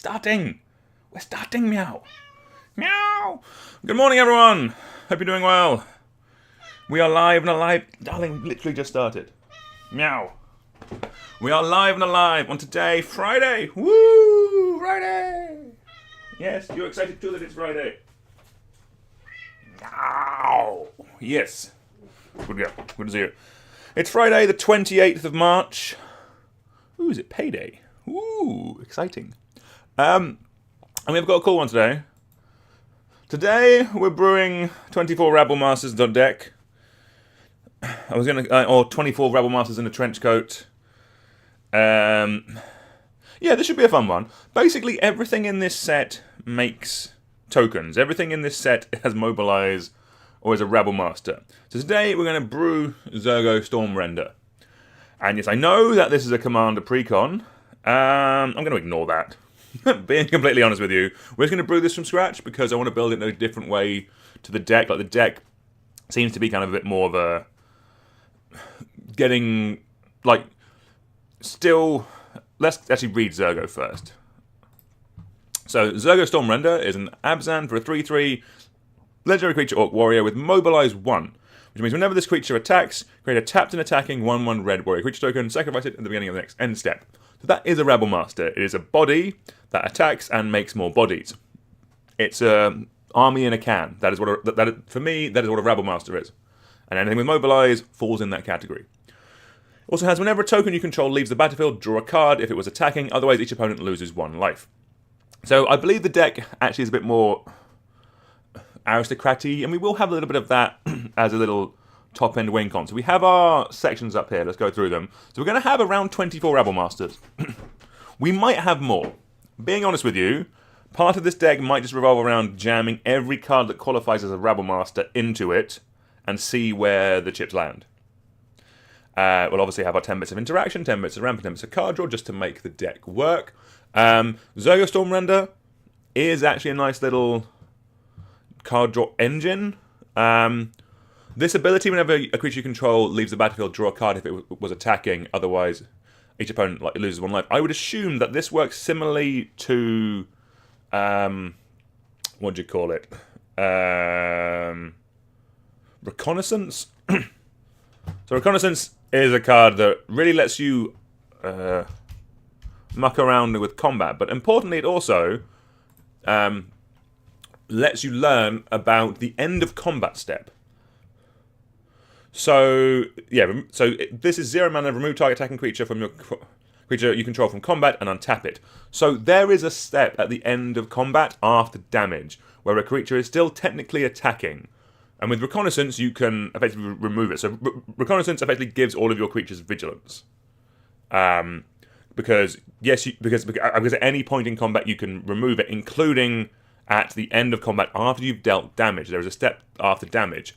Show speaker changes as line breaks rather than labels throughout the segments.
Starting! We're starting, meow! Meow! Good morning, everyone! Hope you're doing well. We are live and alive. Darling, literally just started. Meow! We are live and alive on today, Friday! Woo! Friday! Yes, you're excited too that it's Friday. Meow! Yes. Good to go. Good to see you. It's Friday, the 28th of March. Ooh, is it payday? Ooh, exciting. And we've got a cool one today. Today we're brewing 24 Rabblemasters on deck. Or 24 Rabblemasters in a trench coat. Yeah, this should be a fun one. Basically, everything in this set makes tokens. Everything in this set has mobilize or is a Rabblemaster. So today we're going to brew Zurgo Stormrender. And yes, I know that this is a commander precon. I'm going to ignore that. Being completely honest with you, we're just going to brew this from scratch because I want to build it in a different way to the deck. Like, the deck seems to be kind of a bit more of a getting, like, still. Let's actually read Zurgo first. So Zurgo Stormrender is an Abzan for a 3/3 legendary creature orc warrior with mobilize 1, which means whenever this creature attacks, create a tapped and attacking 1/1 red warrior creature token, sacrifice it at the beginning of the next end step. So that is a Rabblemaster. It is a body that attacks and makes more bodies. It's a army in a can. That is what for me, that is what a Rabblemaster is. And anything with mobilize falls in that category. It also has whenever a token you control leaves the battlefield, draw a card if it was attacking, otherwise each opponent loses 1 life. So I believe the deck actually is a bit more aristocraty, and we will have a little bit of that as a little top-end win con. So we have our sections up here. Let's go through them. So we're going to have around 24 Rabblemasters. We might have more. Being honest with you, part of this deck might just revolve around jamming every card that qualifies as a Rabblemaster into it and see where the chips land. We'll obviously have our 10 bits of interaction, 10 bits of ramp, and 10 bits of card draw just to make the deck work. Zurgo Stormrender is actually a nice little card draw engine. This ability, whenever a creature you control leaves the battlefield, draw a card if it was attacking, otherwise each opponent loses 1 life. I would assume that this works similarly to, what do you call it? Reconnaissance? So Reconnaissance is a card that really lets you muck around with combat, but importantly it also lets you learn about the end of combat step. So, yeah, this is 0 mana, remove target attacking creature from your creature you control from combat and untap it. So there is a step at the end of combat after damage, where a creature is still technically attacking. And with Reconnaissance, you can effectively remove it. So Reconnaissance effectively gives all of your creatures vigilance. Because at any point in combat you can remove it, including at the end of combat after you've dealt damage. There is a step after damage.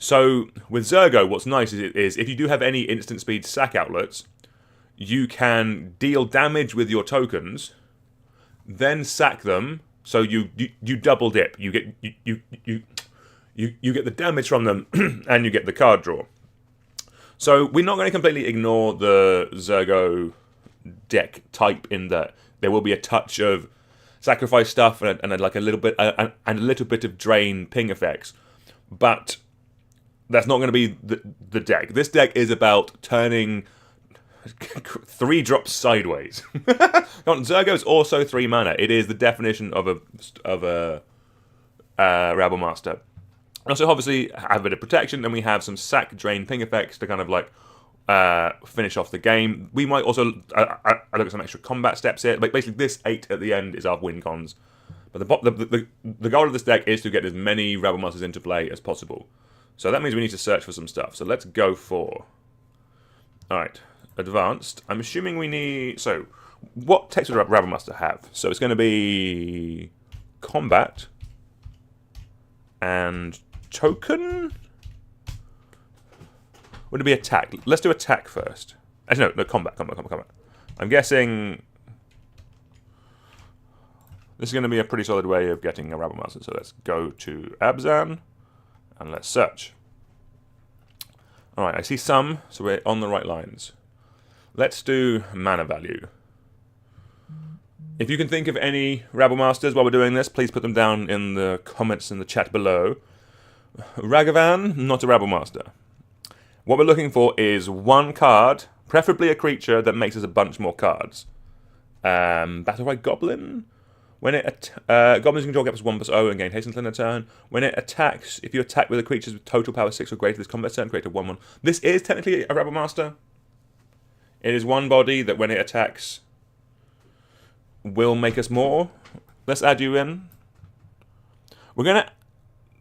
So with Zurgo, what's nice is if you do have any instant speed sack outlets, you can deal damage with your tokens, then sack them. So you double dip. You get the damage from them, and you get the card draw. So we're not going to completely ignore the Zurgo deck type in that there will be a touch of sacrifice stuff and like a little bit of drain ping effects, but that's not going to be the deck. This deck is about turning 3 drops sideways. Zurgo is also 3 mana. It is the definition of a Rabblemaster. Also, obviously, have a bit of protection, and we have some sack, drain, ping effects to kind of like finish off the game. We might also I look at some extra combat steps here. But basically, this 8 at the end is our win cons. But the goal of this deck is to get as many Rabblemasters into play as possible. So that means we need to search for some stuff. So let's go for... Alright, advanced. I'm assuming we need... So, what text would Rabblemaster have? So it's going to be... Combat. And... Token? Would it be attack? Let's do attack first. Actually, no, combat. I'm guessing... This is going to be a pretty solid way of getting a Rabblemaster. So let's go to Abzan. And let's search. Alright, I see some, so we're on the right lines. Let's do mana value. If you can think of any Rabblemasters while we're doing this, please put them down in the comments in the chat below. Ragavan, not a Rabblemaster. What we're looking for is one card, preferably a creature that makes us a bunch more cards. Battle Cry Goblin. When it goblins can draw gap 1/0 and gain haste until end of turn. When it attacks, if you attack with a creature with total power 6 or greater this combat turn, create a 1/1. This is technically a Rabblemaster. It is one body that when it attacks will make us more. Let's add you in.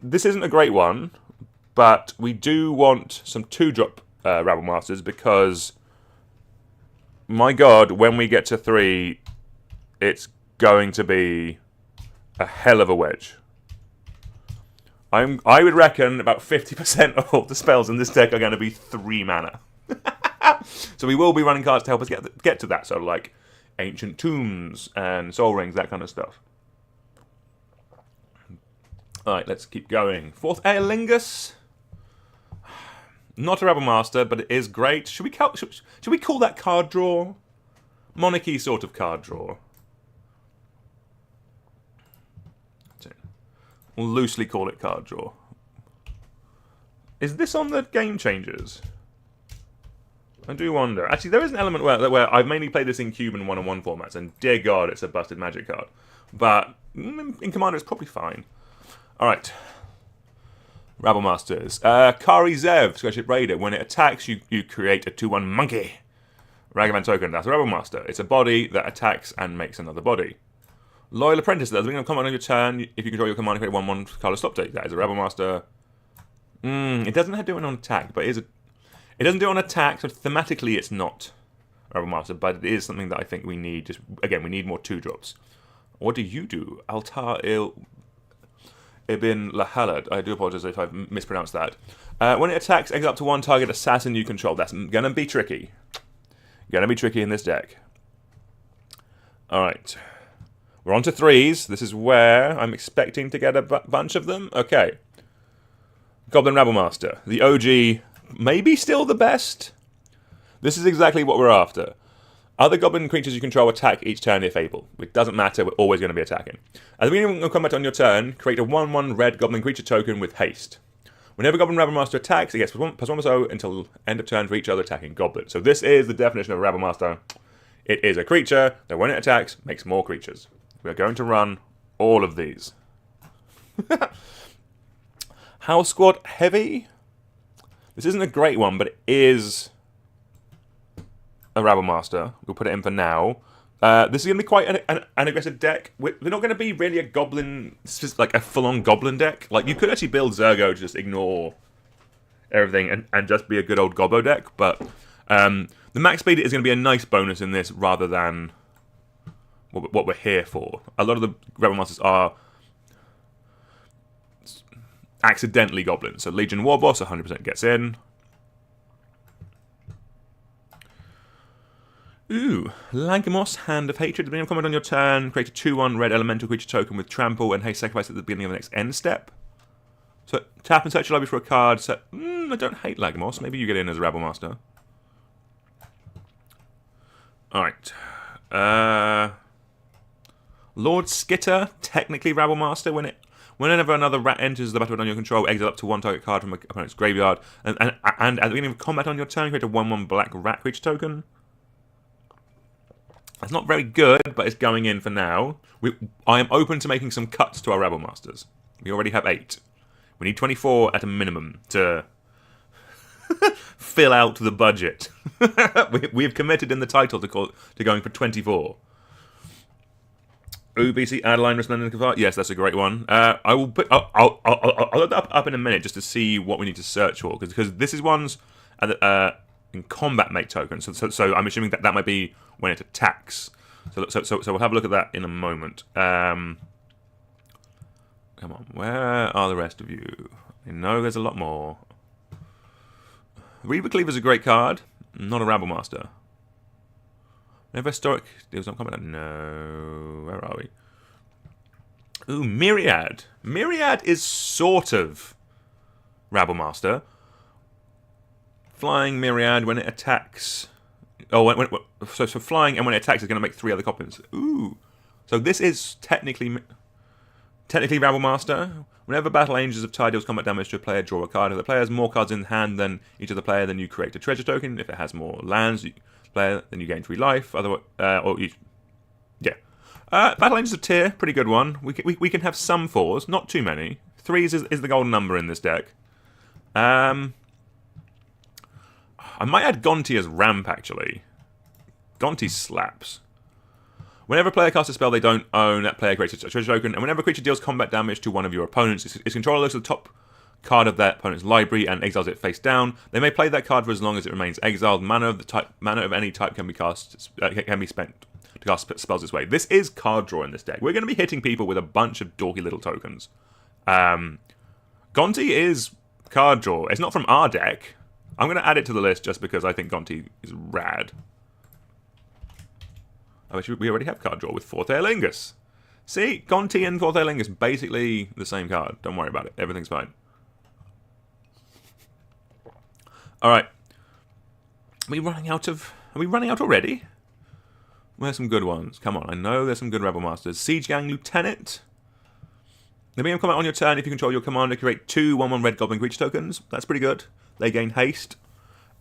This isn't a great one, but we do want some 2-drop Rabblemasters because, my god, when we get to 3, it's going to be a hell of a wedge. I would reckon about 50% of all the spells in this deck are going to be 3 mana. So we will be running cards to help us get to that, so like Ancient Tombs and Soul Rings, that kind of stuff. Alright, let's keep going. 4th Aerlingus. Not a Rabblemaster, but it is great. Should we call that card draw? Monarchy sort of card draw. We'll loosely call it card draw. Is this on the Game Changers? I do wonder. Actually, there is an element where I've mainly played this in cube and 1-on-1 formats, and dear god, it's a busted Magic card. But in Commander, it's probably fine. Alright. Rabblemasters. Kari Zev, Skyship Raider. When it attacks, you create a 2/1 monkey. Ragavan token, that's a Rabblemaster. It's a body that attacks and makes another body. Loyal Apprentice, at the beginning of combat on your turn, if you control your command, create 1/1 color stop date. That is a Rabblemaster. It doesn't do it on attack, but it doesn't do it on attack, so thematically it's not Rabblememaster, but it is something that I think we need. Again, we need more 2-drops. What do you do? Altar Ibn Lahalad. I do apologize if I've mispronounced that. When it attacks, exile up to 1 target assassin you control. That's going to be tricky. Going to be tricky in this deck. Alright. We're on to 3s. This is where I'm expecting to get a bunch of them. Okay. Goblin Rabblemaster. The OG, maybe still the best. This is exactly what we're after. Other goblin creatures you control attack each turn if able. It doesn't matter, we're always going to be attacking. At the beginning of combat on your turn, create a 1/1 red goblin creature token with haste. Whenever Goblin Rabblemaster attacks, it gets +1/+0 until end of turn for each other attacking goblin. So this is the definition of a Rabblemaster. It is a creature that when it attacks, makes more creatures. We are going to run all of these. House Squad Heavy. This isn't a great one, but it is a Rabblemaster. We'll put it in for now. This is going to be quite an aggressive deck. We're not going to be really a goblin, like a full-on goblin deck. Like, you could actually build Zurgo to just ignore everything and just be a good old Gobbo deck, but the max speed is going to be a nice bonus in this rather than what we're here for. A lot of the Rabblemasters are accidentally goblins. So Legion Warboss 100% gets in. Ooh, Lagamos, Hand of Hatred. At the beginning of combat on your turn, create a 2/1 red elemental creature token with trample and haste sacrifice at the beginning of the next end step. So tap and search your library for a card. So, I don't hate Lagamos. Maybe you get in as a Rabblemaster. Alright. Lord Skitter, technically Rabblemaster. Whenever another rat enters the battlefield on your control, exile up to 1 target card from an opponent's graveyard. And at the beginning of combat on your turn, create a 1/1 black rat creature token. That's not very good, but it's going in for now. I am open to making some cuts to our Rabblemasters. We already have 8. We need 24 at a minimum to fill out the budget. We've committed in the title to going for 24. OBC Adeline Resplendent Kafar. Yes, that's a great one. I'll look that up in a minute just to see what we need to search for, because this is ones in combat make tokens. So I'm assuming that might be when it attacks. So we'll have a look at that in a moment. Come on, where are the rest of you? I know there's a lot more. Reaver Cleaver's a great card, not a Rabblemaster. Never historic deals on combat. No, where are we? Ooh, Myriad. Myriad is sort of Rabblemaster. Flying Myriad when it attacks. Oh, so flying and when it attacks, it's going to make 3 other copies. Ooh, So this is technically Rabblemaster. Whenever Battle Angels of Tide deals combat damage to a player, draw a card. If the player has more cards in hand than each other player, then you create a treasure token. If it has more lands, player, then you gain 3 life. Otherwise, Battle Angels of Tyr, pretty good one. We can have some 4s, not too many. 3s is the golden number in this deck. I might add Gonti as ramp, actually. Gonti slaps. Whenever a player casts a spell they don't own, that player creates a treasure token, and whenever a creature deals combat damage to one of your opponents, its controller looks at the top card of that opponent's library and exiles it face down. They may play that card for as long as it remains exiled. Mana of any type can be spent to cast spells this way. This is card draw in this deck. We're going to be hitting people with a bunch of dorky little tokens. Gonti is card draw. It's not from our deck. I'm going to add it to the list just because I think Gonti is rad. I wish we already have card draw with Fourth Aerlingus. See, Gonti and Fourth Aerlingus basically the same card. Don't worry about it. Everything's fine. All right. Are we running out already? Where's some good ones? Come on, I know there's some good Rabblemasters. Siege Gang Lieutenant. The begin combat on your turn. If you control your commander, create 2 1/1 red goblin creature tokens. That's pretty good. They gain haste.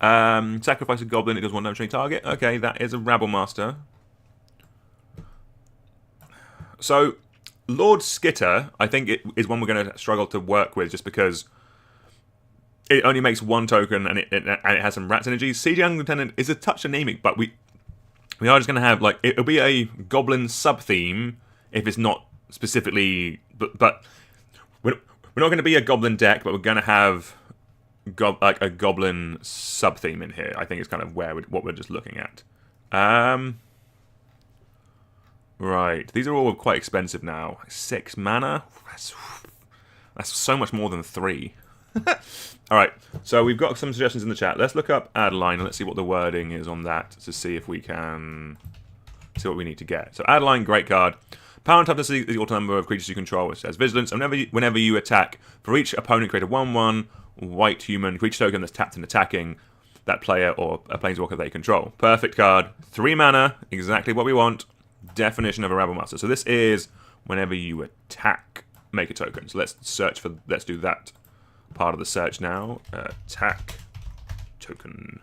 Sacrifice a goblin. It does 1 damage to any target. Okay, that is a Rabblemaster. So, Lord Skitter, I think it is one we're going to struggle to work with just because it only makes 1 token and it has some rats energies. Siege Gang Lieutenant is a touch anemic, but we are just going to have, like, it'll be a goblin sub-theme if it's not specifically, but we're not going to be a goblin deck, but we're going to have like a goblin sub-theme in here. I think it's kind of what we're just looking at. Right, these are all quite expensive now. 6 mana? That's so much more than 3. Alright, so we've got some suggestions in the chat. Let's look up Adeline and let's see what the wording is on that to see if we can see what we need to get. So Adeline, great card. Power and toughness is the total number of creatures you control, which has vigilance. And whenever you attack, for each opponent, create a 1/1 white human creature token that's tapped and attacking that player or a planeswalker they control. Perfect card. 3 mana, exactly what we want. Definition of a Rabblemaster. So this is whenever you attack, make a token. So let's do that part of the search now. Attack token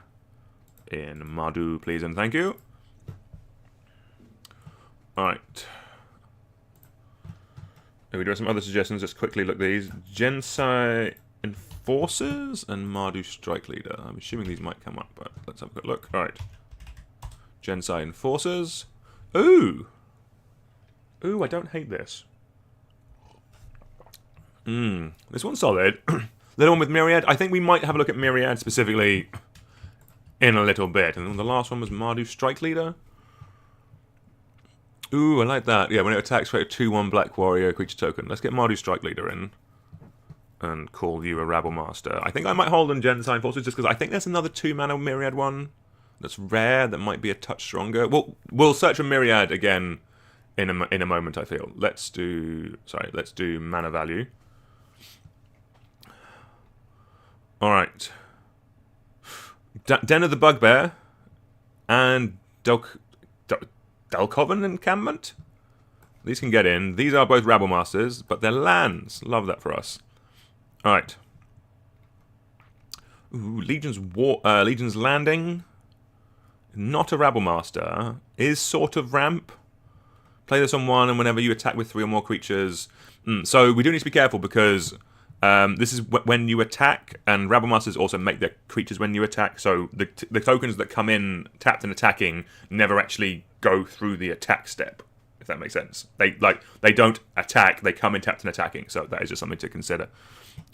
in Mardu, please and thank you. Alright. We do have some other suggestions. Just quickly look at these. Gensai Enforcers and Mardu Strike Leader. I'm assuming these might come up, but let's have a quick look. Alright. Gensai Enforcers. Ooh! Ooh, I don't hate this. This one's solid. The one with Myriad. I think we might have a look at Myriad specifically in a little bit. And then the last one was Mardu Strike Leader. Ooh, I like that. Yeah, when it attacks, create a 2/1 Black Warrior creature token. Let's get Mardu Strike Leader in. And call you a Rabblemaster. I think I might hold on Gensai Enforcers just because I think there's another 2 mana Myriad one that's rare, that might be a touch stronger. We'll search for Myriad again in a moment, I feel. Let's do mana value. Alright. Den of the Bugbear and Delcoven Encampment? These can get in. These are both Rabblemasters, but they're lands. Love that for us. Alright. Ooh, Legion's Landing. Not a Rabblemaster. Is sort of ramp. Play this on 1, and whenever you attack with 3 or more creatures. So we do need to be careful because this is when you attack, and Rabblemasters also make their creatures when you attack. So the tokens that come in tapped and attacking never actually go through the attack step, if that makes sense. They don't attack, they come in tapped and attacking. So that is just something to consider.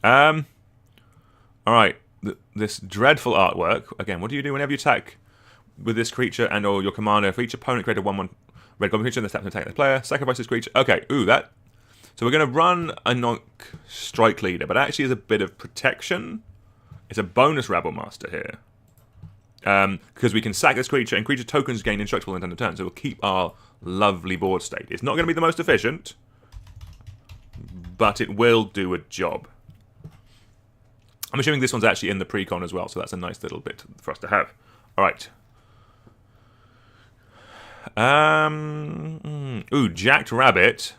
Alright, this dreadful artwork. Again, what do you do whenever you attack with this creature and or your commander? For each opponent, create a 1/1 red goblin creature that's tapped and attack the player. Sacrifice this creature. Okay, that. So we're going to run a Nonk Strike Leader, but actually is a bit of protection. It's a bonus Rabblemaster here. Because we can sack this creature, and creature tokens gain indestructible in end of turn, so we'll keep our lovely board state. It's not going to be the most efficient, but it will do a job. I'm assuming this one's actually in the pre-con as well, so that's a nice little bit for us to have. Alright. Ooh, Jacked Rabbit.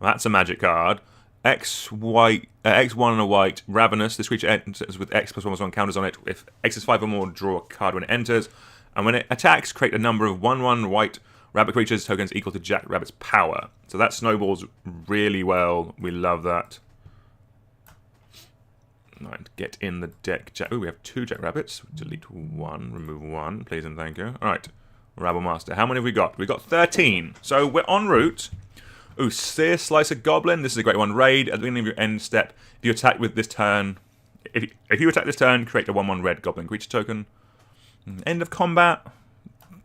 That's a magic card. X white, X1 and a white. Ravenous. This creature enters with X plus 1/1 counters on it. If X is 5 or more, draw a card when it enters. And when it attacks, create a number of 1/1 white rabbit creatures tokens equal to Jack Rabbit's power. So that snowballs really well. We love that. Right, get in the deck. Ooh, we have 2 Jack Rabbits. Delete 1, remove 1, please and thank you. Alright, Rabblemaster. How many have we got? We've got 13. So we're en route. Ooh, Sear Slicer Goblin. This is a great one. Raid. At the beginning of your end step, if you attack with this turn... If you attack this turn, create a 1/1 red Goblin creature token. End of combat.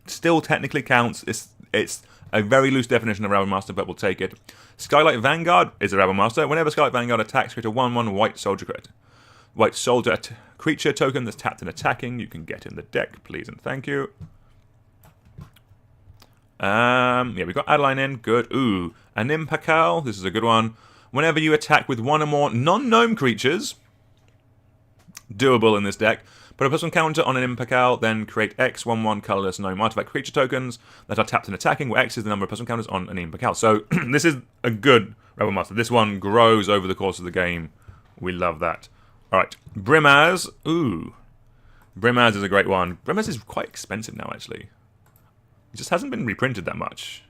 Still technically counts. It's a very loose definition of Rabblemaster, but we'll take it. Skylight Vanguard is a Rabblemaster. Whenever Skylight Vanguard attacks, create a 1/1 white soldier crit. White soldier creature token that's tapped and attacking. You can get in the deck, please and thank you. Yeah, we got Adeline in. Good. Ooh, an Impakal. This is a good one. Whenever you attack with 1 or more non-gnome creatures, doable in this deck. Put a +1 counter on an Impakal, then create X 1/1 colorless gnome artifact creature tokens that are tapped and attacking, where X is the number of +1 counters on an Impakal. So this is a good Rabblemaster. This one grows over the course of the game. We love that. Alright, Brimaz. Ooh. Brimaz is a great one. Brimaz is quite expensive now, actually. It just hasn't been reprinted that much.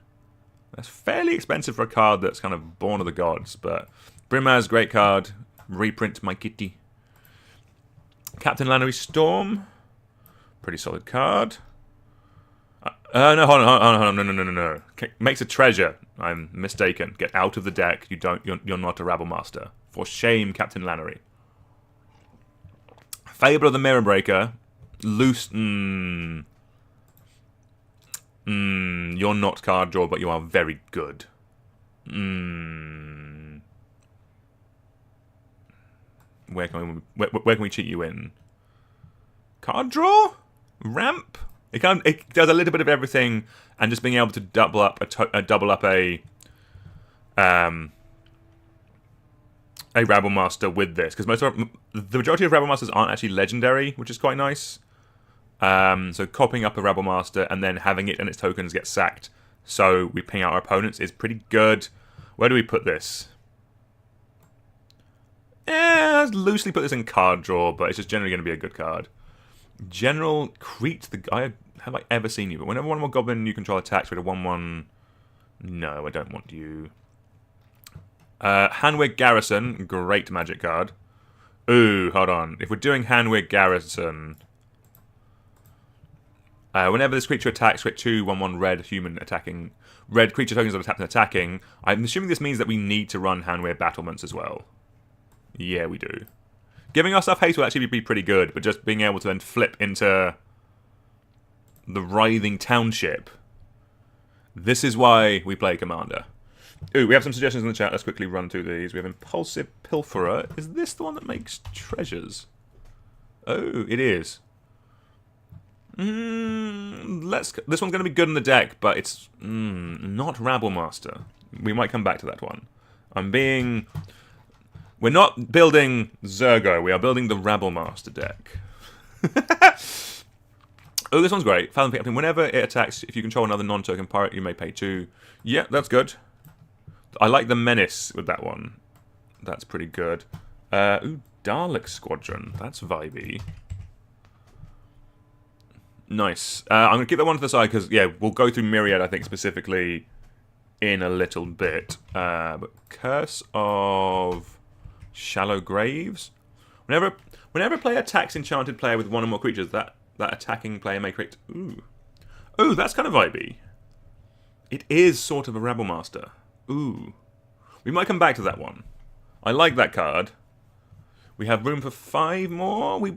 That's fairly expensive for a card that's kind of born of the gods, but Brimaz, great card. Reprint my kitty. Captain Lannery Storm. Pretty solid card. No, hold on, no. Makes a treasure. I'm mistaken. Get out of the deck. You're not a Rabblemaster. For shame, Captain Lannery. Fable of the Mirror Breaker. Loose. You're not card draw, but you are very good. Where can we cheat you in? Card draw? Ramp? It does a little bit of everything, and just being able to double up a Rabblemaster with this, because the majority of Rabblmasters aren't actually legendary, which is quite nice. So copying up a Rabblemaster and then having it and its tokens get sacked, so we ping out our opponents, is pretty good. Where do we put this? Let's loosely put this in card draw, but it's just generally going to be a good card. General Crete, have I ever seen you? But whenever 1 more Goblin you control attacks with a 1/1... No, I don't want you. Hanwig Garrison, great magic card. Ooh, hold on. If we're doing Hanwig Garrison... whenever this creature attacks with 2 1/1 red human attacking... Red creature tokens that are tapped and attacking, I'm assuming this means that we need to run Hanwig Battlements as well. Yeah, we do. Giving ourselves haste will actually be pretty good, but just being able to then flip into the Writhing Township. This is why we play Commander. Ooh, we have some suggestions in the chat. Let's quickly run through these. We have Impulsive Pilferer. Is this the one that makes treasures? Oh, it is. This one's going to be good in the deck, but it's not Rabblemaster. We might come back to that one. We're not building Zurgo, we are building the Rabblemaster deck. Oh, this one's great. Fathom Captain. Whenever it attacks, if you control another non-token pirate, you may pay 2. Yeah, that's good. I like the Menace with that one. That's pretty good. Ooh, Dalek Squadron. That's vibey. Nice. I'm going to keep that one to the side because, yeah, we'll go through Myriad, I think, specifically in a little bit. But Curse of Shallow Graves. Whenever a player attacks enchanted player with 1 or more creatures, that attacking player may create... Ooh, that's kind of vibey. It is sort of a Rabblemaster. Ooh. We might come back to that one. I like that card. We have room for 5 more. We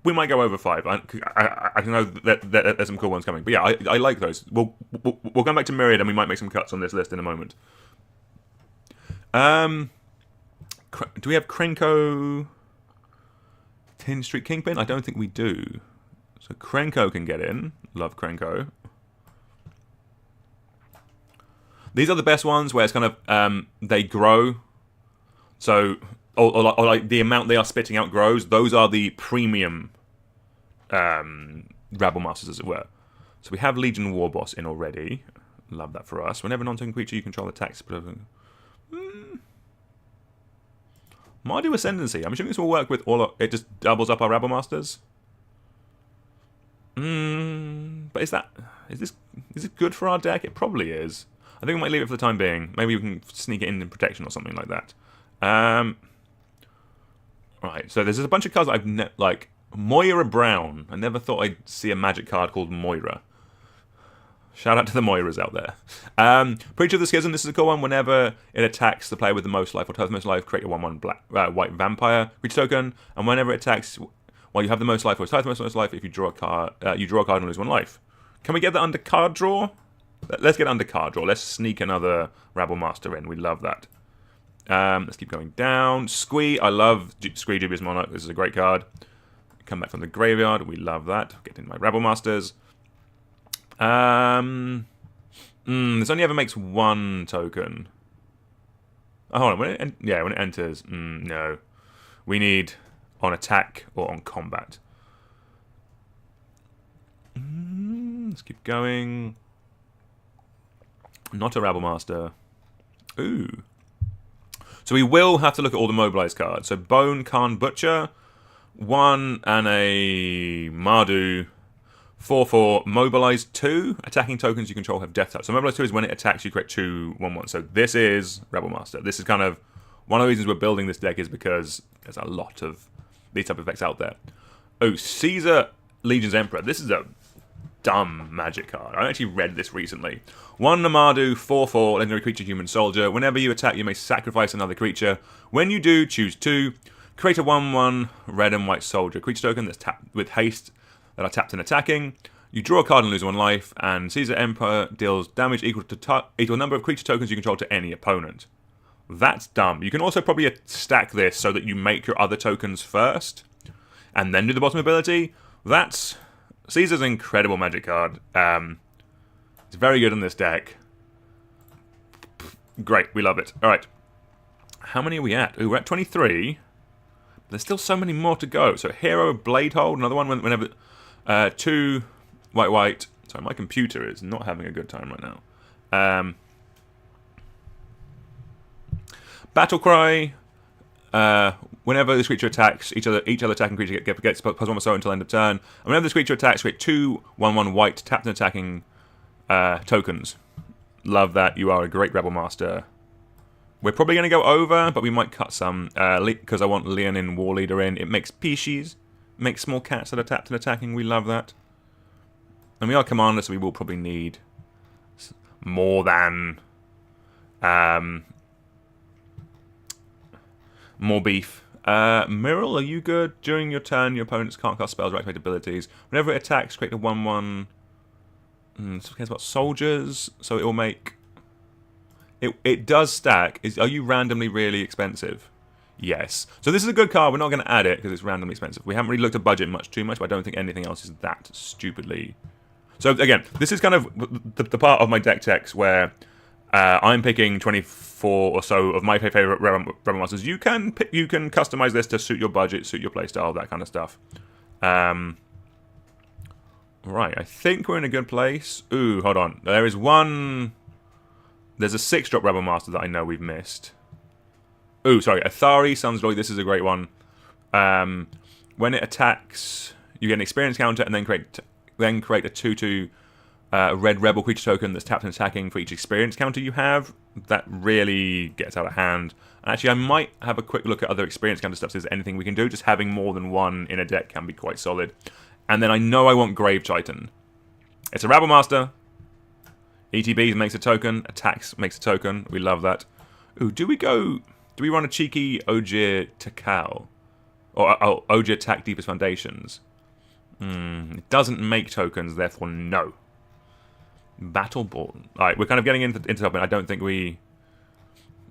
might go over 5. I know that there's some cool ones coming. But yeah, I like those. We'll come back to Myriad and we might make some cuts on this list in a moment. Do we have Krenko... Tin Street Kingpin? I don't think we do. So Krenko can get in. Love Krenko. These are the best ones where it's kind of... they grow. So... Or like the amount they are spitting out grows. Those are the premium Rablemasters, as it were. So we have Legion War Boss in already. Love that for us. Whenever non-token creature you control attacks... Mardu Ascendancy. I'm assuming this will work with all of... It just doubles up our Rabblemasters. But is it good for our deck? It probably is. I think we might leave it for the time being. Maybe we can sneak it in protection or something like that. Right, so there's a bunch of cards that I've... like, Moira Brown. I never thought I'd see a Magic card called Moira. Shout out to the Moiras out there. Preacher of the Schism, this is a cool one. Whenever it attacks the player with the most life or turns the most life, create a 1/1 white vampire creature token. And whenever it attacks while you have the most life or turns the most life, if you draw a card, and lose 1 life. Can we get that under card draw? Let's get under card draw. Let's sneak another Rabblemaster in. We love that. Let's keep going down. Squee, I love Squee Dubious Monarch. This is a great card. Come back from the graveyard. We love that. Get in my Rabblemasters. This only ever makes 1 token. Oh, hold on. When it enters. No. We need on attack or on combat. Let's keep going. Not a Rabblemaster. Ooh. So we will have to look at all the mobilized cards. So Bone, Khan, Butcher. 1 and a Mardu. 4/4, mobilize 2. Attacking tokens you control have death touch. So mobilize 2 is when it attacks, you create 2 1/1. So this is Rabblemaster. This is kind of one of the reasons we're building this deck is because there's a lot of these type of effects out there. Oh, Caesar Legion's Emperor. This is a dumb Magic card. I actually read this recently. 1 Namadu, 4/4, legendary creature, human soldier. Whenever you attack, you may sacrifice another creature. When you do, choose 2. Create a 1/1 red and white soldier creature token that's tapped with haste. That are tapped and attacking. You draw a card and lose 1 life, and Caesar Emperor deals damage equal to number of creature tokens you control to any opponent. That's dumb. You can also probably stack this so that you make your other tokens first, and then do the bottom ability. That's... Caesar's an incredible Magic card. It's very good in this deck. Great, we love it. Alright. How many are we at? Ooh, we're at 23. There's still so many more to go. So Hero Bladehold, another one whenever... 2 white. Sorry, my computer is not having a good time right now. Battle Cry. Whenever this creature attacks, each other attacking creature gets +1 or so until end of turn. And whenever this creature attacks, create 2 1/1 white tapped and attacking tokens. Love that. You are a great Rabblemaster. We're probably going to go over, but we might cut some because I want Leonin War Leader in. It makes species. Make small cats that are tapped and attacking. We love that. And we are commanders, so we will probably need more than... more beef. Miral, are you good? During your turn, your opponents can't cast spells or activate abilities. Whenever it attacks, create a 1/1... This cares about soldiers, so it will make... It does stack. Are you randomly really expensive? Yes. So this is a good card. We're not going to add it because it's randomly expensive. We haven't really looked at budget too much, but I don't think anything else is that stupidly... So again, this is kind of the part of my deck checks where I'm picking 24 or so of my favorite Rabblemasters. You can customize this to suit your budget, suit your playstyle, that kind of stuff. Right, I think we're in a good place. Ooh, hold on. There is one... There's a 6-drop Rabblemaster that I know we've missed. Ooh, sorry, Athari, Sun's Glory, this is a great one. When it attacks, you get an experience counter and then create a 2/2 red rebel creature token that's tapped and attacking for each experience counter you have. That really gets out of hand. Actually, I might have a quick look at other experience counter stuff. If there's anything we can do, just having more than one in a deck can be quite solid. And then I know I want Grave Titan. It's a Rabblemaster. ETB makes a token. Attacks makes a token. We love that. Ooh, do we run a cheeky Ogier Takal? Or Ogier Tak Deepest Foundations? It doesn't make tokens, therefore no. Battleborn. Alright, we're kind of getting into something. I don't think we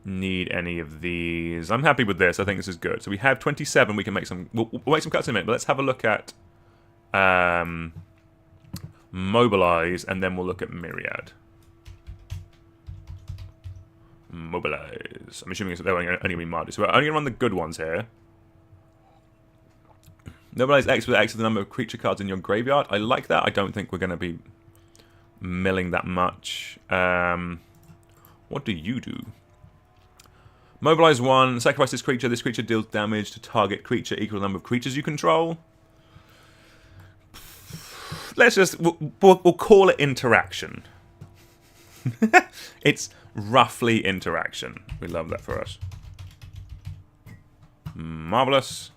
need any of these. I'm happy with this. I think this is good. So we have 27. We can make some... We'll make some cuts in a minute, but let's have a look at... Mobilize, and then we'll look at Myriad. Mobilize. I'm assuming they're only going to be Mardu. So we're only going to run the good ones here. Mobilize X with X is the number of creature cards in your graveyard. I like that. I don't think we're going to be milling that much. What do you do? Mobilize 1, sacrifice this creature. This creature deals damage to target creature equal to the number of creatures you control. Let's just... We'll call it interaction. It's roughly interaction. We love that for us. Marvelous.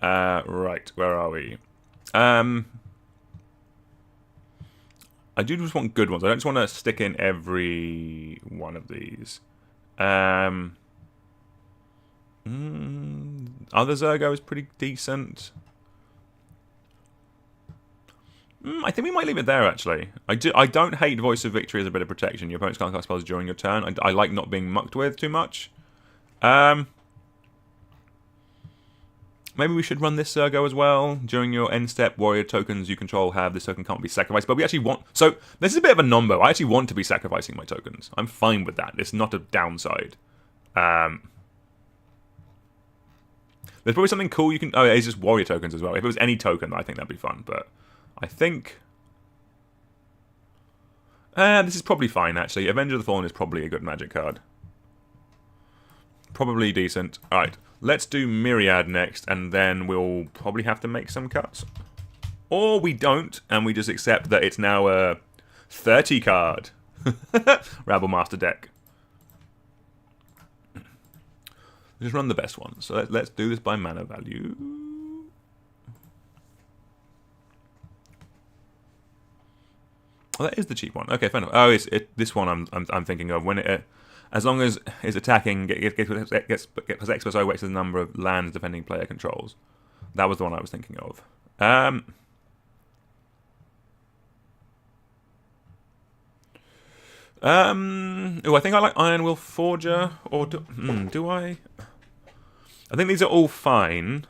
Right, where are we? I do just want good ones. I don't just want to stick in every one of these. Other Zurgo is pretty decent. I think we might leave it there, actually. I don't hate Voice of Victory as a bit of protection. Your opponents can't cast spells during your turn. I like not being mucked with too much. Maybe we should run this Zurgo as well. During your end step, warrior tokens you control have. This token can't be sacrificed. But we actually want... So, this is a bit of a nombo. I actually want to be sacrificing my tokens. I'm fine with that. It's not a downside. There's probably something cool you can... Oh, it's just warrior tokens as well. If it was any token, I think that'd be fun. But I think... this is probably fine, actually. Avenger of the Fallen is probably a good magic card. Probably decent. Alright. Let's do Myriad next, and then we'll probably have to make some cuts. Or we don't, and we just accept that it's now a 30 card Rabblemaster deck. Just run the best one. So let's do this by mana value. Oh, that is the cheap one. Okay, fair enough. Oh, this one I'm thinking of. When it... As long as it's attacking, gets X plus O weights the number of lands defending player controls. That was the one I was thinking of. Oh, I think I like Iron Will Forger. Or do I? I think these are all fine.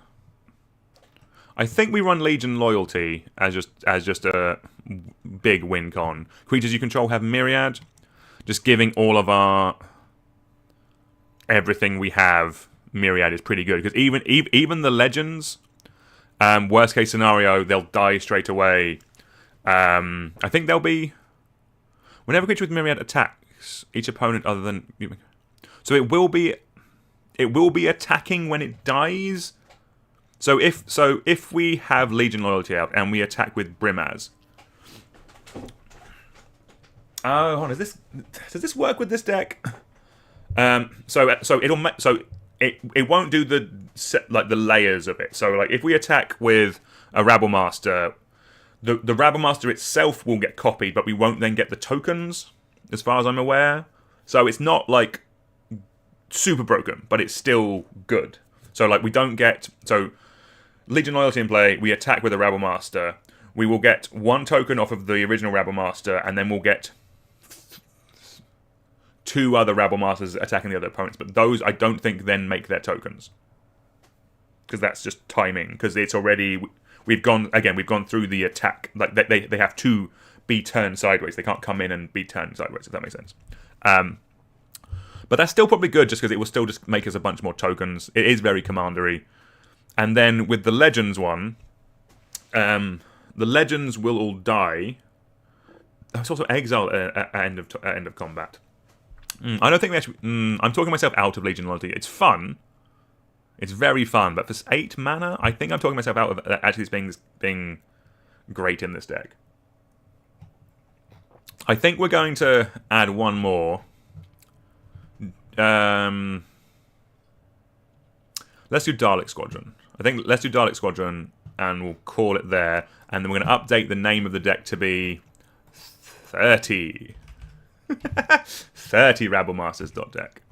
I think we run Legion Loyalty as just a big win con. Creatures you control have Myriad. Just giving all of our everything we have Myriad is pretty good, because even the legends, worst case scenario, they'll die straight away. I think they'll be whenever a creature with Myriad attacks each opponent other than so it will be attacking when it dies. So if we have Legion Loyalty out and we attack with Brimaz. Oh, hold on. Does this work with this deck? So it won't do the layers of it. So like if we attack with a Rabblemaster, the Rabblemaster itself will get copied, but we won't then get the tokens, as far as I'm aware. So it's not like super broken, but it's still good. So like we don't get Legion Loyalty in play. We attack with a Rabblemaster. We will get one token off of the original Rabblemaster, and then we'll get 2 other Rabblemasters attacking the other opponents, but those I don't think then make their tokens, because that's just timing. Because it's already we've gone through the attack. Like they have to be turned sideways. They can't come in and be turned sideways. If that makes sense. But that's still probably good, just because it will still just make us a bunch more tokens. It is very commandery. And then with the Legends one, the Legends will all die. It's also exile at end of combat. I don't think we actually... I'm talking myself out of Legion Loyalty. It's fun. It's very fun. But for 8 mana, I think I'm talking myself out of actually being great in this deck. I think we're going to add one more. Let's do Dalek Squadron. I think let's do Dalek Squadron, and we'll call it there. And then we're going to update the name of the deck to be 30. 30 Rabblemasters deck.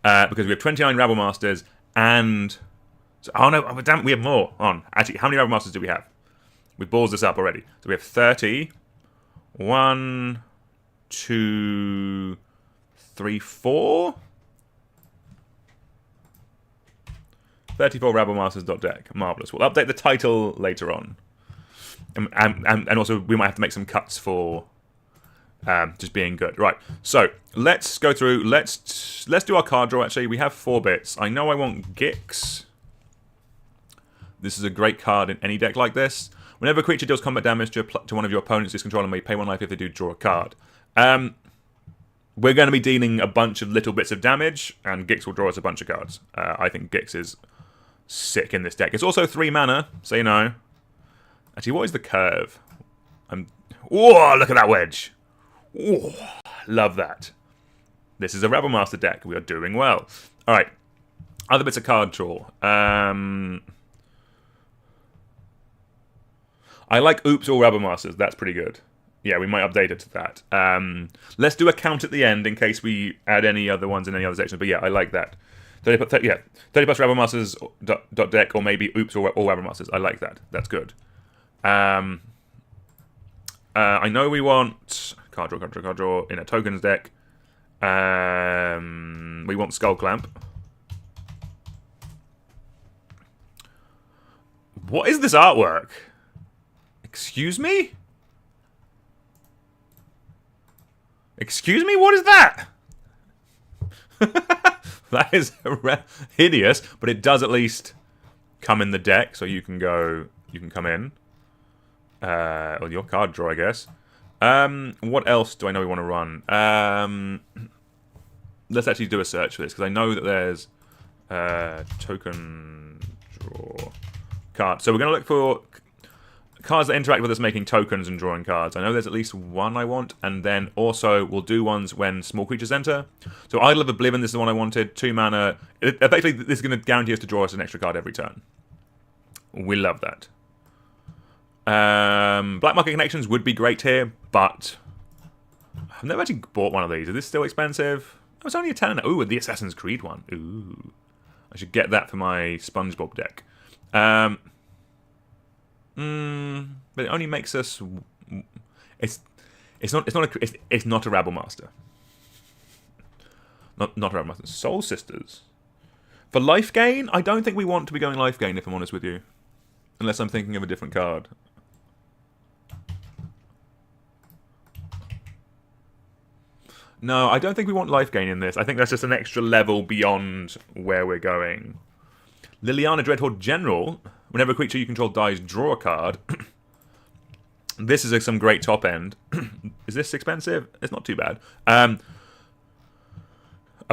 Because we have 29 Rabblemasters and... oh no, damn, we have more. On. Actually, how many Rabblemasters do we have? We balls this up already. So we have 30. 1, 2, 3, 4. 34 Rabblemasters deck. Marvellous. We'll update the title later on. And also, we might have to make some cuts for... just being good. Right, so let's go through. Let's do our card draw. Actually, we have 4 bits. I know I want Gix. This is a great card in any deck like this. Whenever a creature deals combat damage to one of your opponents, this controller may pay 1 life if they do draw a card. We're going to be dealing a bunch of little bits of damage, and Gix will draw us a bunch of cards. I think Gix is sick in this deck. It's also 3 mana, so you know. Actually, what is the curve? Whoa, look at that wedge. Whoa, love that. This is a Rabblemaster deck. We are doing well. All right. Other bits of card draw. I like Oops or Rabblemasters. That's pretty good. Yeah, we might update it to that. Let's do a count at the end in case we add any other ones in any other sections. But yeah, I like that. 30 plus Rabblemasters deck, or maybe Oops or Rabblemasters. I like that. That's good. I know we want card draw in a tokens deck. We want Skull Clamp. What is this artwork? Excuse me? Excuse me? What is that? That is hideous, but it does at least come in the deck, so you can go. You can come in. Well, your card draw, I guess. What else do I know we want to run? Let's actually do a search for this, because I know that there's token draw card. So we're going to look for cards that interact with us making tokens and drawing cards. I know there's at least one I want, and then also we'll do ones when small creatures enter. So Idol of Oblivion, this is the one I wanted. 2 mana. Effectively, this is going to guarantee us to draw us an extra card every turn. We love that. Black Market Connections would be great here, but I've never actually bought one of these. Is this still expensive? Oh, it's only a 10. Ooh, the Assassin's Creed one. Ooh. I should get that for my SpongeBob deck. But it only makes us. It's not a Rabblemaster. Not a Rabblemaster. Soul Sisters. For life gain, I don't think we want to be going life gain, if I'm honest with you, unless I'm thinking of a different card. No, I don't think we want life gain in this. I think that's just an extra level beyond where we're going. Liliana Dreadhorde General. Whenever a creature you control dies, draw a card. This is some great top end. Is this expensive? It's not too bad. A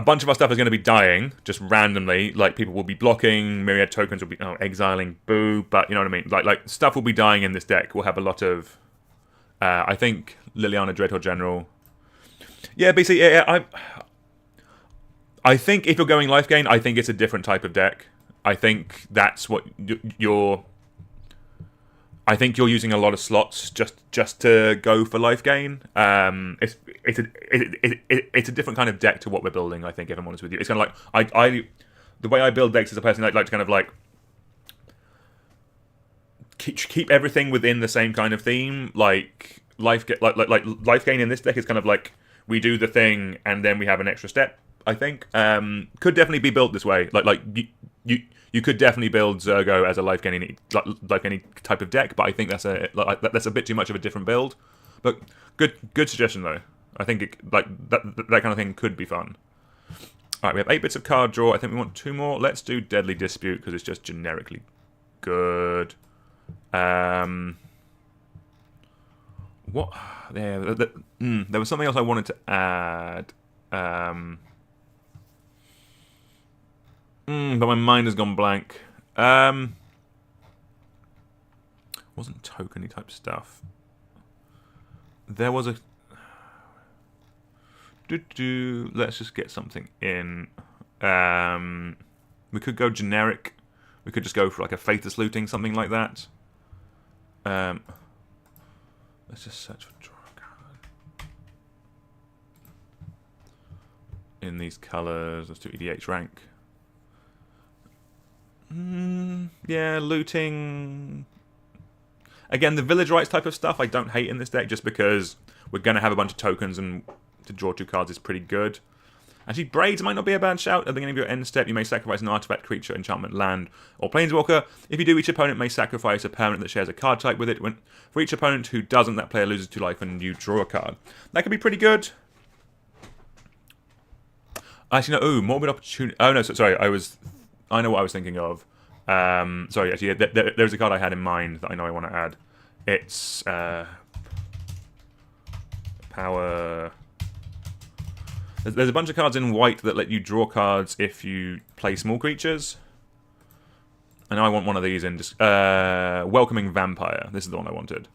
bunch of our stuff is going to be dying, just randomly. Like, people will be blocking, myriad tokens will be exiling, boo. But, you know what I mean? Like stuff will be dying in this deck. We'll have a lot of... I think Liliana Dreadhorde General... Yeah, basically, I think if you're going life gain, I think it's a different type of deck. I think that's what you're... I think you're using a lot of slots just to go for life gain. It's a different kind of deck to what we're building, I think, if I'm honest with you. It's kind of like... the way I build decks is a person I'd like to kind of like... Keep everything within the same kind of theme. Like life gain in this deck is kind of like... We do the thing, and then we have an extra step, I think. Could definitely be built this way. Like you could definitely build Zurgo as a life gaining type of deck, but I think that's a bit too much of a different build. But good suggestion though. I think that kind of thing could be fun. All right, we have 8 bits of card draw. I think we want 2 more. Let's do Deadly Dispute because it's just generically good. What? There was something else I wanted to add. But my mind has gone blank. Wasn't tokeny type stuff. There was a... Let's just get something in. We could go generic. We could just go for like a Faithless Looting, something like that. Let's just search for draw a card. In these colours, let's do EDH rank. Yeah, looting. Again, the Village Rights type of stuff I don't hate in this deck, just because we're going to have a bunch of tokens and to draw 2 cards is pretty good. Actually, Braids might not be a bad shout. At the beginning of your end step, you may sacrifice an artifact, creature, enchantment, land, or planeswalker. If you do, each opponent may sacrifice a permanent that shares a card type with it. For each opponent who doesn't, that player loses 2 life and you draw a card. That could be pretty good. Actually, no. Ooh, Morbid Opportunity. Oh, no, sorry. I know what I was thinking of. Sorry, actually, there's a card I had in mind that I know I want to add. It's power. There's a bunch of cards in white that let you draw cards if you play small creatures. And I want one of these in Welcoming Vampire. This is the one I wanted.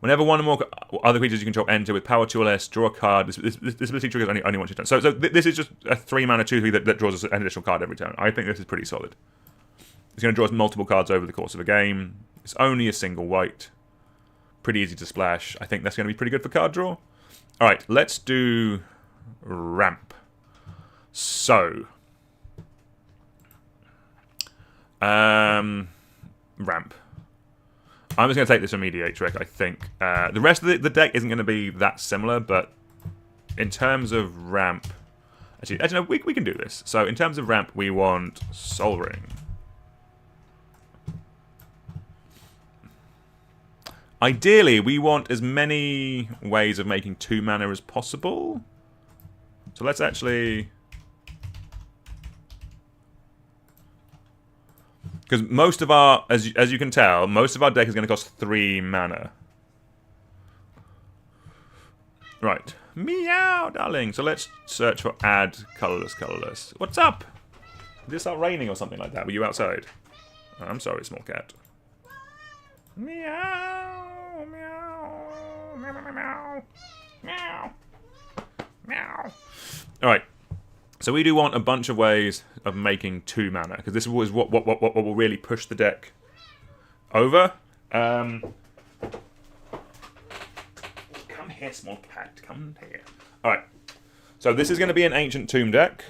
Whenever one or more other creatures you control enter with power 2 or less, draw a card. This ability triggers only once a turn. So this is just a 3-mana 2/3 that draws an additional card every turn. I think this is pretty solid. It's going to draw us multiple cards over the course of a game. It's only a single white. Pretty easy to splash. I think that's going to be pretty good for card draw. Alright, let's do ramp. So ramp. I'm just going to take this from Mediatrix, I think. The rest of the deck isn't going to be that similar, but in terms of ramp... Actually no, we can do this. So in terms of ramp, we want Sol Ring. Ideally, we want as many ways of making 2 mana as possible. So let's actually... Because most of our, as you can tell, most of our deck is going to cost 3 mana. Right. Meow, darling. So let's search for add colorless. What's up? Did it start raining or something like that? Were you outside? Oh, I'm sorry, small cat. Meow, meow, meow, meow, meow, meow, meow. All right. So we do want a bunch of ways of making 2 mana, because this is what will really push the deck over. Come here, small cat. Come here. All right. So this is going to be an Ancient Tomb deck.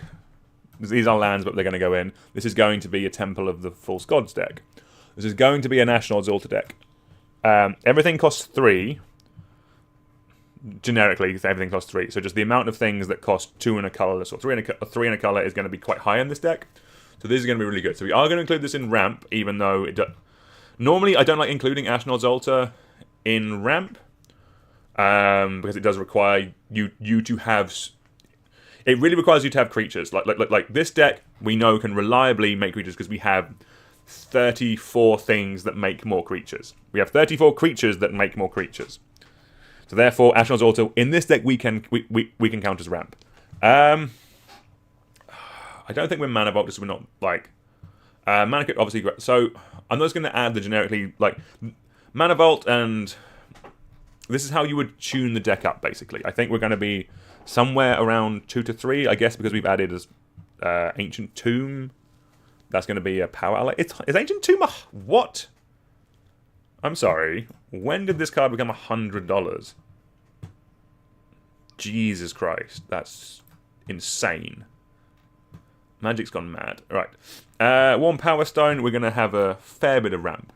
These are lands, but they're going to go in. This is going to be a Temple of the False Gods deck. This is going to be a National Altar deck. Everything costs 3. Generically, everything costs 3. So just the amount of things that cost 2 and a colorless or 3 and a color is going to be quite high in this deck. So this is going to be really good. So we are going to include this in ramp, even though it normally I don't like including Ashnod's Altar in ramp, because it does require you to have. It really requires you to have creatures. Like this deck, we know can reliably make creatures because we have 34 things that make more creatures. We have 34 creatures that make more creatures. So therefore, Ashnod's Altar in this deck we can count as ramp. I don't think we're Mana Vault, so we're not like Mana Crypt obviously. So I'm just going to add the generically like Mana Vault, and this is how you would tune the deck up. Basically, I think we're going to be somewhere around 2 to 3. I guess because we've added as Ancient Tomb. That's going to be a power ally. Is Ancient Tomb a what? I'm sorry. When did this card become $100? Jesus Christ. That's insane. Magic's gone mad. Right. Warm Power Stone. We're going to have a fair bit of ramp.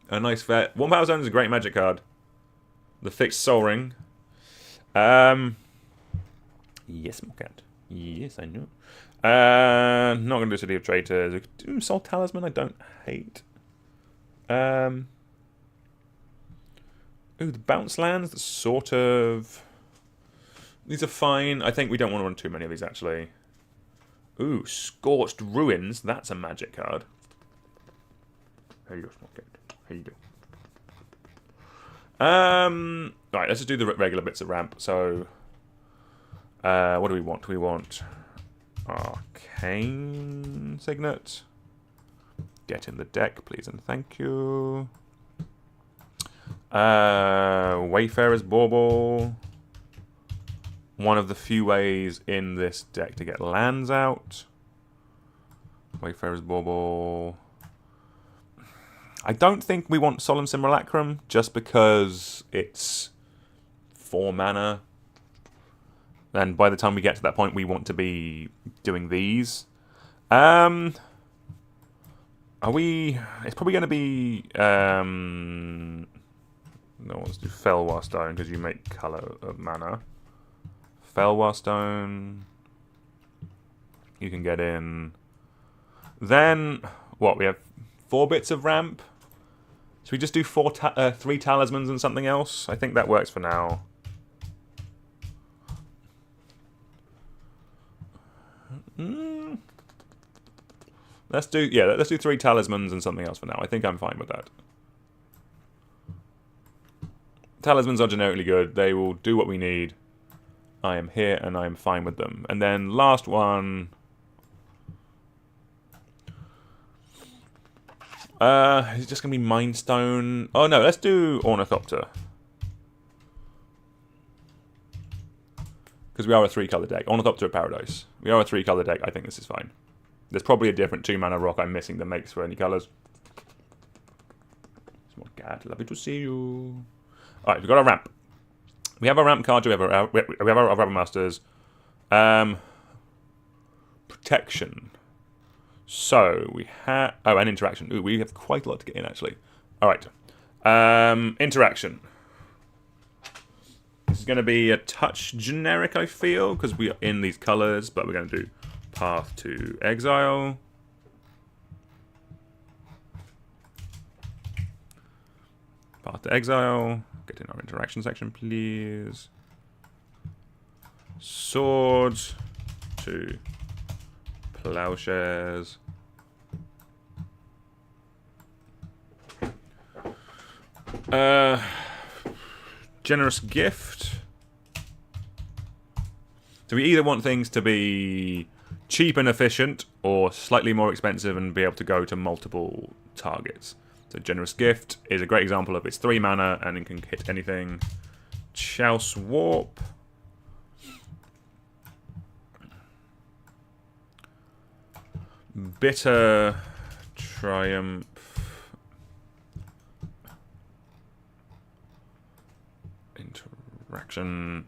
A nice fair... Warm Power Stone is a great magic card. The fixed Sol Ring. Yes, Mokat. Yes, I know. Not going to do City of Traitors. Soul Talisman I don't hate. Ooh, the bounce lands, the sort of... These are fine. I think we don't want to run too many of these, actually. Ooh, Scorched Ruins. That's a magic card. There you go, small kid. Here you go. Right, let's just do the regular bits of ramp. So, what do we want? We want Arcane Signet. Get in the deck, please and thank you. Wayfarer's Bauble. One of the few ways in this deck to get lands out. Wayfarer's Bauble. I don't think we want Solemn Simulacrum, just because it's 4 mana. And by the time we get to that point, we want to be doing these. Are we... It's probably going to be... No, let's do Felwar Stone, because you make colour of mana. Felwar Stone. You can get in. Then, what? We have 4 bits of ramp. So we just do 3 talismans and something else. I think that works for now. Let's do 3 talismans and something else for now. I think I'm fine with that. Talismans are generically good. They will do what we need. I am here and I am fine with them. And then last one. Is it just going to be Mind Stone? Oh no, let's do Ornithopter. Because we are a 3-color deck. Ornithopter Paradise. We are a 3-color deck. I think this is fine. There's probably a different 2-mana rock I'm missing that makes for any colors. Small cat, lovely to see you. Alright, we've got a ramp. We have a ramp card. We have our Rabblemasters. Protection. So, we have... Oh, and interaction. Ooh, we have quite a lot to get in, actually. Alright. Interaction. This is going to be a touch generic, I feel, because we are in these colors, but we're going to do Path to Exile. Path to Exile. Get in our interaction section, please. Sword to Plowshares. Generous Gift. So we either want things to be cheap and efficient, or slightly more expensive and be able to go to multiple targets. So Generous Gift is a great example of it's 3 mana and it can hit anything. Chouse Warp. Bitter Triumph. Interaction.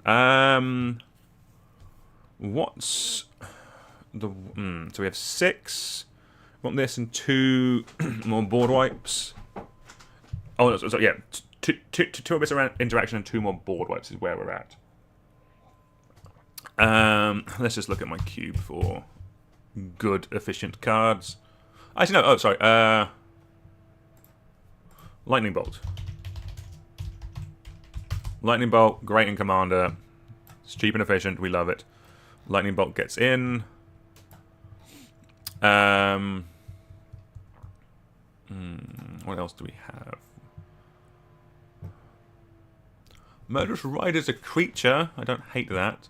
What's the... so we have 6. We want this and 2 more board wipes. Oh, no, so yeah. 2 bits around interaction and 2 more board wipes is where we're at. Let's just look at my cube for good, efficient cards. Actually, no. Oh, sorry. Lightning Bolt. Lightning Bolt, great in Commander. It's cheap and efficient. We love it. Lightning Bolt gets in. What else do we have? Murderous Rider's a creature. I don't hate that.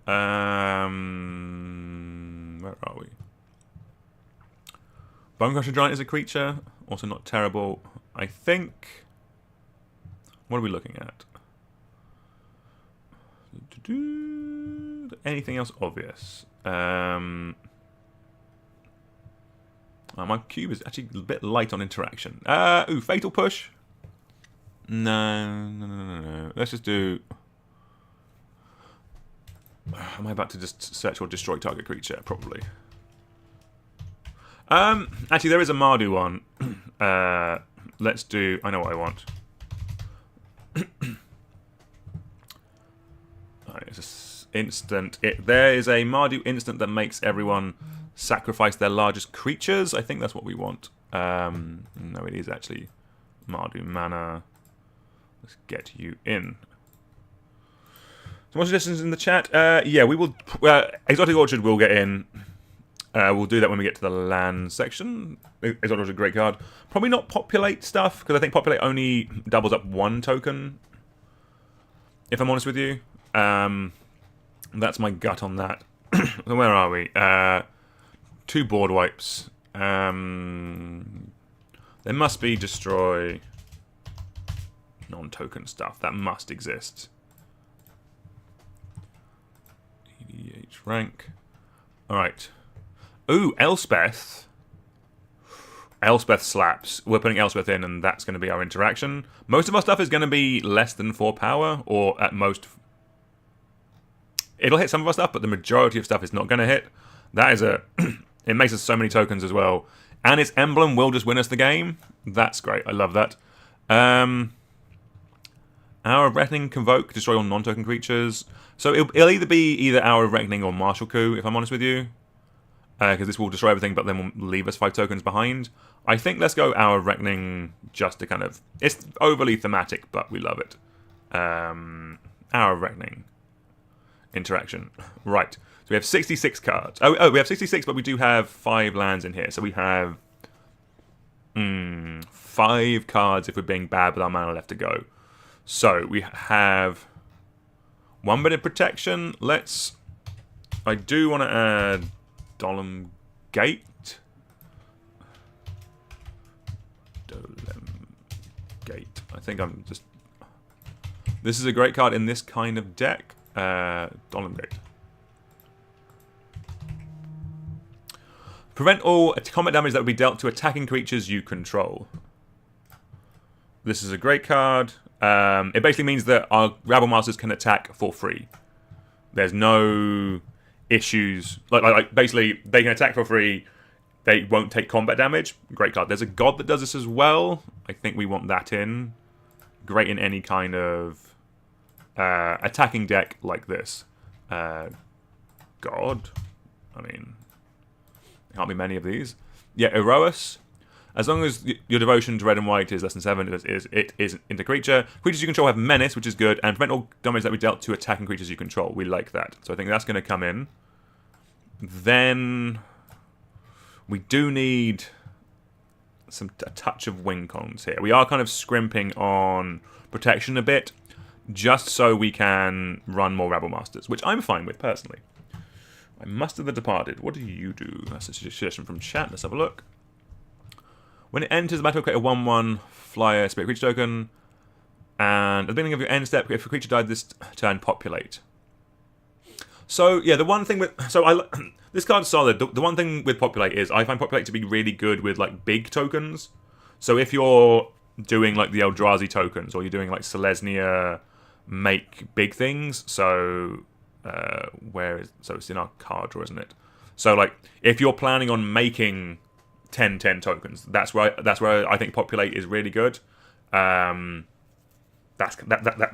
Where are we? Bonecrusher Giant is a creature. Also not terrible. I think... What are we looking at? Anything else obvious? My cube is actually a bit light on interaction. Ooh, Fatal Push. No. Let's just do... Am I about to just search or destroy target creature? Probably. Actually, there is a Mardu one. Let's do... I know what I want. It's an instant. There is a Mardu instant that makes everyone sacrifice their largest creatures. I think that's what we want. No, it is actually Mardu mana. Let's get you in. So what's your distance in the chat? Yeah, we will... Exotic Orchard will get in. We'll do that when we get to the land section. Exotic Orchard is a great card. Probably not Populate stuff, because I think Populate only doubles up 1 token. If I'm honest with you. That's my gut on that. So where are we? 2 board wipes. There must be destroy non-token stuff. That must exist. EDH rank. Alright. Ooh, Elspeth. Elspeth slaps. We're putting Elspeth in, and that's going to be our interaction. Most of our stuff is going to be less than 4 power, or at most... It'll hit some of our stuff, but the majority of stuff is not going to hit. That is a... It makes us so many tokens as well. And its emblem will just win us the game. That's great. I love that. Hour of Reckoning, Convoke, destroy all non-token creatures. So it'll either be Hour of Reckoning or Martial Coup, if I'm honest with you. Because this will destroy everything, but then will leave us 5 tokens behind. I think let's go Hour of Reckoning just to kind of... It's overly thematic, but we love it. Hour of Reckoning. Interaction. Right. So we have 66 cards. Oh, we have 66, but we do have 5 lands in here. So we have 5 cards if we're being bad with our mana left to go. So we have 1 bit of protection. I do want to add Dolem Gate. I think I'm just... This is a great card in this kind of deck. Dolem Gate. Prevent all combat damage that would be dealt to attacking creatures you control. This is a great card. It basically means that our Rabblemasters can attack for free. There's no issues. Like basically, they can attack for free. They won't take combat damage. Great card. There's a god that does this as well. I think we want that in. Great in any kind of attacking deck like this. God. I mean, there can't be many of these. Yeah, Erois. As long as your devotion to red and white is less than 7, it is into creature. Creatures you control have menace, which is good, and prevent all damage that we dealt to attacking creatures you control. We like that. So I think that's going to come in. Then we do need a touch of win cons here. We are kind of scrimping on protection a bit, just so we can run more Rabblemasters, which I'm fine with personally. I Muster the Departed. What do you do? That's a suggestion from chat. Let's have a look. When it enters the battle, create a 1/1 flyer spirit creature token. And at the beginning of your end step, if a creature died this turn, populate. So, yeah, the one thing with... this card's solid. The one thing with populate is I find populate to be really good with, like, big tokens. So if you're doing, like, the Eldrazi tokens, or you're doing, like, Selesnya make big things, so... So it's in our card draw, isn't it? So, like, if you're planning on making 10/10 tokens, that's where I think populate is really good. That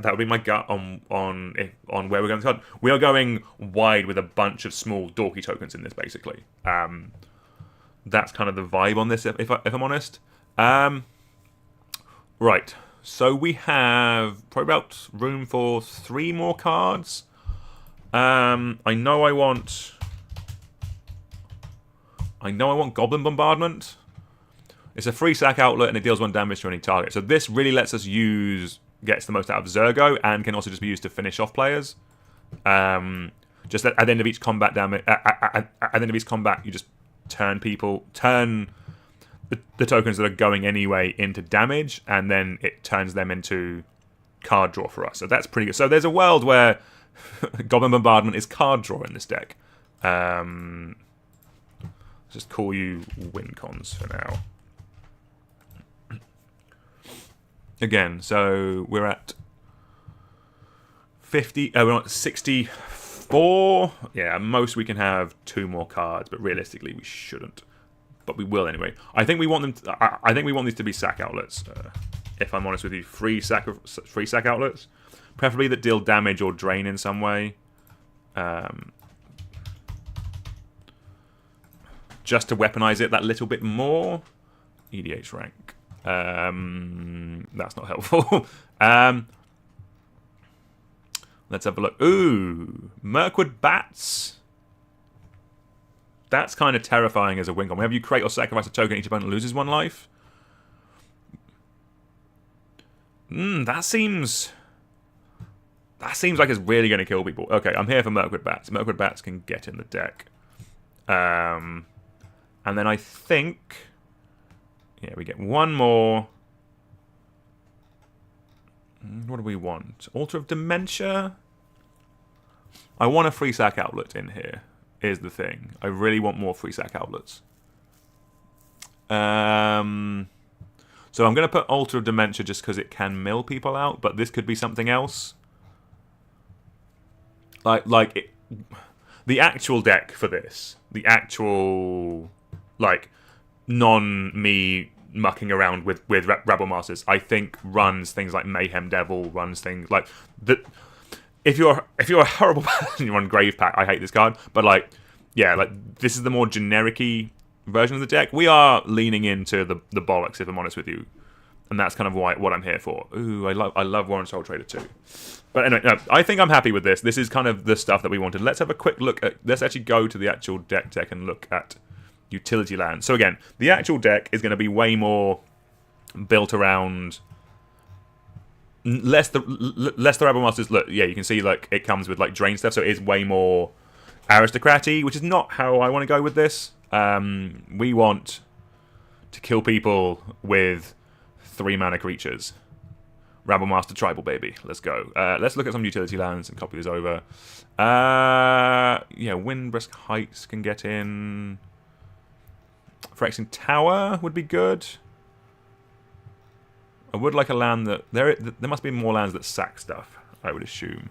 would be my gut on where we're going to card. We are going wide with a bunch of small dorky tokens in this, basically. That's kind of the vibe on this, if I'm honest. Right. So we have probably about room for 3 more cards. I know I want Goblin Bombardment. It's a free sack outlet and it deals 1 damage to any target. So this really lets us gets the most out of Zurgo and can also just be used to finish off players. Just at the end of each combat damage, at the end of each combat, you just turn the tokens that are going anyway into damage, and then it turns them into card draw for us. So that's pretty good. So there's a world where Goblin Bombardment is card draw in this deck. Let's just call you win cons for now. Again, so we're at 50. We're at 64. Yeah, at most we can have 2 more cards, but realistically we shouldn't. But we will anyway. I think we want them. I think we want these to be sack outlets. If I'm honest with you, free sack outlets, preferably that deal damage or drain in some way. Just to weaponize it that little bit more. EDH rank. That's not helpful. Let's have a look. Ooh, Mirkwood Bats. That's kind of terrifying as a win con. Whenever you create or sacrifice a token, each opponent loses 1 life. That seems like it's really going to kill people. Okay, I'm here for Mirkwood Bats. Mirkwood Bats can get in the deck. And then I think... Yeah, we get 1 more. What do we want? Altar of Dementia? I want a free sack outlet in here, is the thing. I really want more free sack outlets. So I'm going to put Altar of Dementia just because it can mill people out, but this could be something else. The actual deck for this, the actual, non-me mucking around with Rabblemasters, I think runs things like Mayhem Devil, runs things like that. If you're a horrible person, you run Grave Pack. I hate this card, but this is the more generic-y version of the deck. We are leaning into the bollocks, if I'm honest with you, and that's kind of what I'm here for. Ooh, I love Warren Soul Trader too. But anyway, no, I think I'm happy with this. This is kind of the stuff that we wanted. Let's have a quick look at. Let's actually go to the actual deck and look at utility lands. So again, the actual deck is going to be way more built around less the Rabblemasters. Look, yeah, you can see like it comes with like drain stuff, so it is way more aristocratic, which is not how I want to go with this. We want to kill people with 3 mana creatures. Rabblemaster Tribal, baby. Let's go. Let's look at some utility lands and copy this over. Yeah, Windbrisk Heights can get in. Phyrexian Tower would be good. I would like a land that... There must be more lands that sack stuff, I would assume.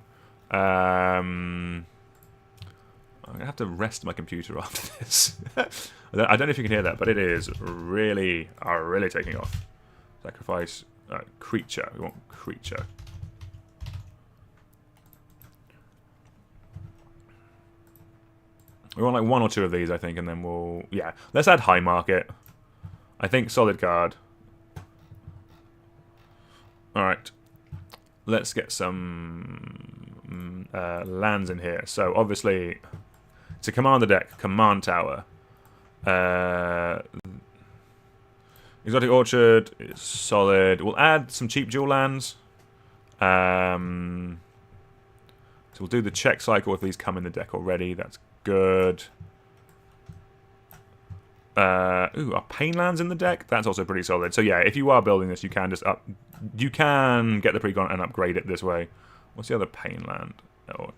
I'm going to have to rest my computer after this. I don't know if you can hear that, but it is really taking off. Sacrifice creature. We want creature. We want like 1 or 2 of these, I think, and then we'll... Yeah, let's add High Market. I think solid card. Alright. Let's get some lands in here. So, obviously, to command the deck, Command Tower. Exotic Orchard is solid. We'll add some cheap dual lands. So we'll do the check cycle if these come in the deck already. That's good. Are Pain lands in the deck? That's also pretty solid. So yeah, if you are building this, you can just you can get the precon and upgrade it this way. What's the other Pain land? Oh,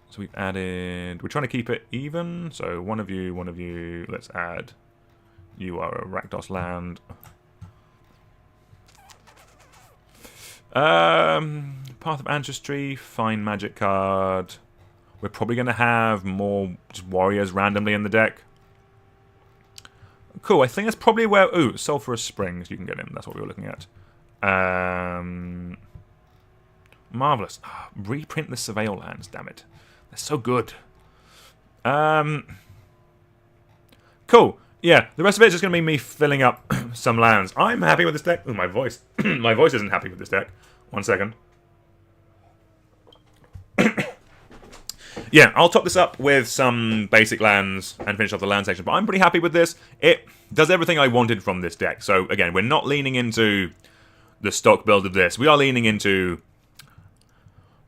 so we've added... We're trying to keep it even. So one of you. Let's add... You are a Rakdos land. Path of Ancestry, fine magic card. We're probably going to have more just warriors randomly in the deck. Cool, I think that's probably where... Ooh, Sulphurous Springs, you can get in. That's what we were looking at. Marvellous. Reprint the Surveil lands, damn it. They're so good. Cool. Yeah, the rest of it is just going to be me filling up some lands. I'm happy with this deck. Ooh, my voice. My voice isn't happy with this deck. 1 second. Yeah, I'll top this up with some basic lands and finish off the land section. But I'm pretty happy with this. It does everything I wanted from this deck. So, again, we're not leaning into the stock build of this. We are leaning into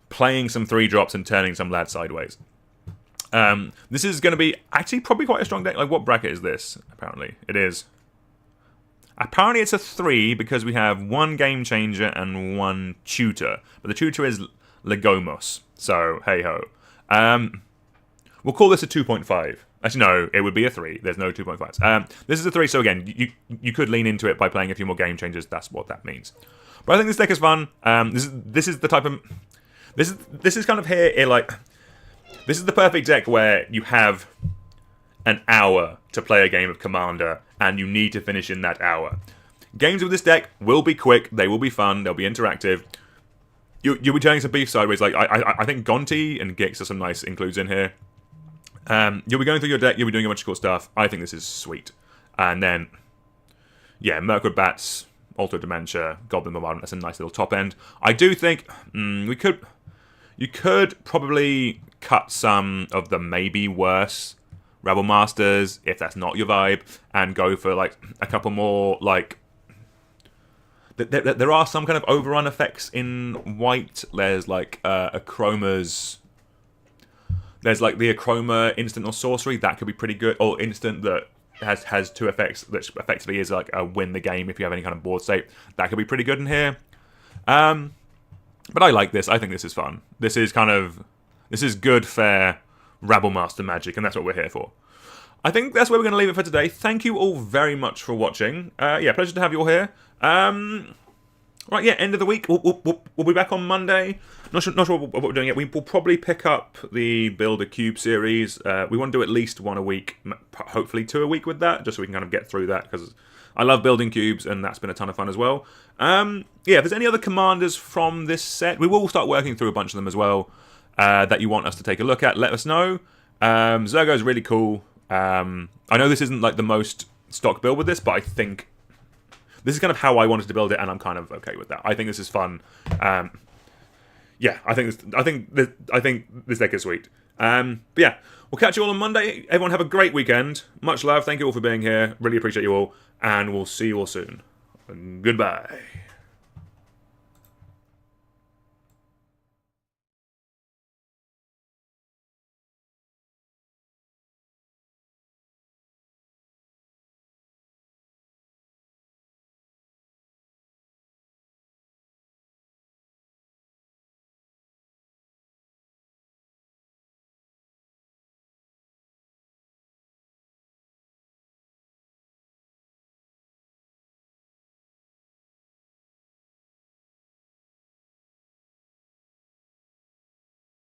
playing some 3-drops and turning some lads sideways. This is going to be actually probably quite a strong deck. Like, what bracket is this? Apparently, it is. Apparently, it's a 3 because we have 1 Game Changer and 1 Tutor. But the Tutor is Legomos. So, hey-ho. We'll call this a 2.5. Actually, no, it would be a 3. There's no 2.5s. This is a 3, so again, you could lean into it by playing a few more Game Changers. That's what that means. But I think this deck is fun. This is the type of... This is kind of here, like... This is the perfect deck where you have an hour to play a game of Commander, and you need to finish in that hour. Games with this deck will be quick, they will be fun, they'll be interactive. You'll be turning some beef sideways. Like I think Gonti and Gix are some nice includes in here. You'll be going through your deck, you'll be doing a bunch of cool stuff. I think this is sweet. And then, yeah, Mirkwood Bats, Alter Dementia, Goblin Bombardment, that's a nice little top end. I do think you could probably cut some of the maybe worse Rabblemasters, if that's not your vibe, and go for like a couple more, like... There are some kind of overrun effects in white. There's like Achroma's... There's like the Achroma instant or sorcery. That could be pretty good. Or instant that has 2 effects, that effectively is like a win the game if you have any kind of board state. That could be pretty good in here. But I like this. I think this is fun. This is good, fair Rabblemaster magic, and that's what we're here for. I think that's where we're going to leave it for today. Thank you all very much for watching. Yeah, pleasure to have you all here. Right, yeah, end of the week. We'll be back on Monday. Not sure what we're doing yet. We will probably pick up the Build a Cube series. We want to do at least 1 a week, hopefully 2 a week with that, just so we can kind of get through that, because I love building cubes, and that's been a ton of fun as well. Yeah, if there's any other commanders from this set, we will start working through a bunch of them as well, that you want us to take a look at. Let us know. Zurgo is really cool. I know this isn't like the most stock build with this, but I think this is kind of how I wanted to build it, and I'm kind of okay with that. I think this is fun. yeah, I think this deck is sweet. But yeah, we'll catch you all on Monday. Everyone have a great weekend. Much love. Thank you all for being here. Really appreciate you all, and we'll see you all soon. Goodbye.